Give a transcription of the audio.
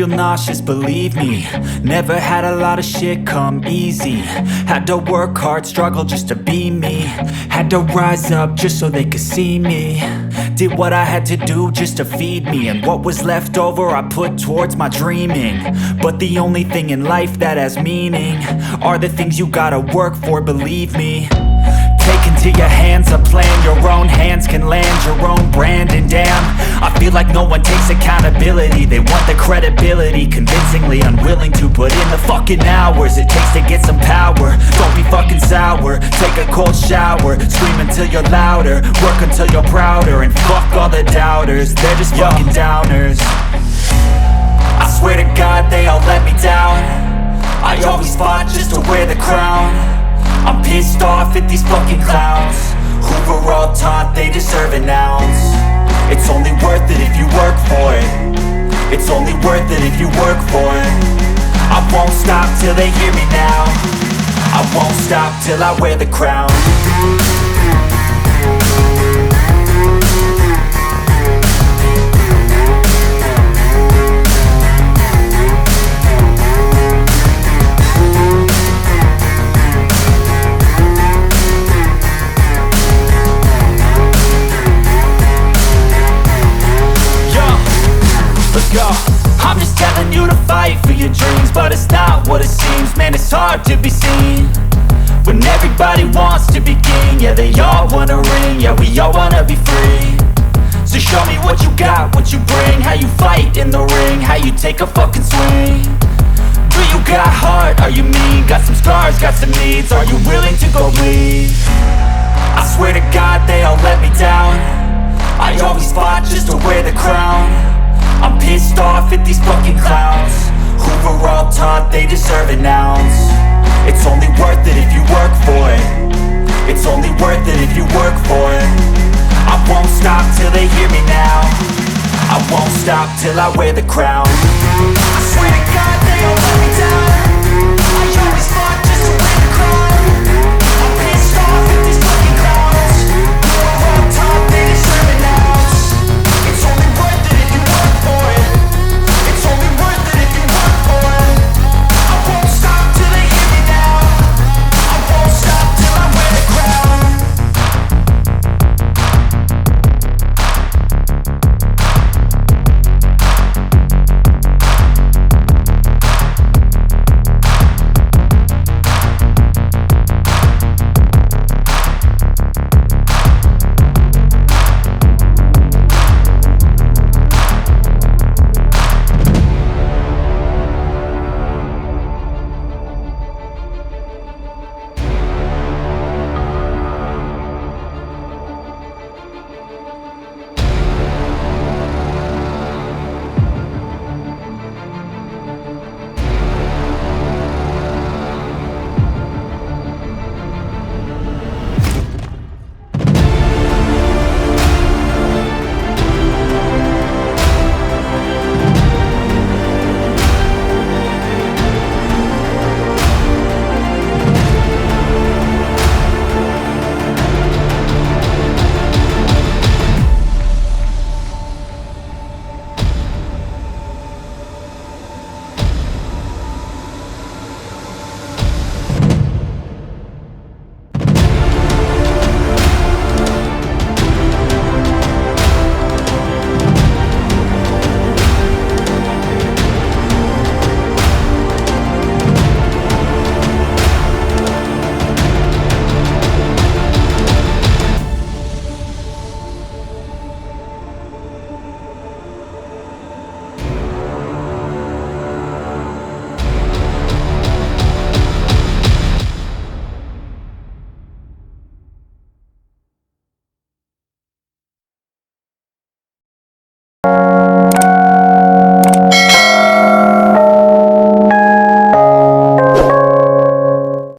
feel nauseous, believe me. Never had a lot of shit come easy. Had to work hard, struggle just to be me. Had to rise up just so they could see me. Did what I had to do just to feed me, and what was left over I put towards my dreaming. But the only thing in life that has meaning are the things you gotta work for, believe me. Take into your hands a plan, your own hands can land your own brand. And damn, I feel like no one takes accountability. They want the credibility, convincingly unwilling to put in the fucking hours it takes to get some power. Don't be fucking sour, take a cold shower. Scream until you're louder, work until you're prouder. And fuck all the doubters, they're just fucking downers. I swear to God they all let me down. I always fought just to wear the crown. I'm pissed off at these fucking clowns who were all taught they deserve an ounce. It's only worth it if you work for it. It's only worth it if you work for it. I won't stop till they hear me now. I won't stop till I wear the crown. I'm just telling you to fight for your dreams, but it's not what it seems. Man, it's hard to be seen when everybody wants to be king. Yeah, they all wanna ring, yeah, we all wanna be free. So show me what you got, what you bring, how you fight in the ring, how you take a fucking swing. Do you got heart, are you mean? Got some scars, got some needs, are you willing to go bleed? I swear to God they all let me down. I always fought just to wear the crown. I'm pissed off at these fucking clowns who were all taught they deserve an ounce. It's only worth it if you work for it. It's only worth it if you work for it. I won't stop till they hear me now. I won't stop till I wear the crown. I swear to God they all let me down.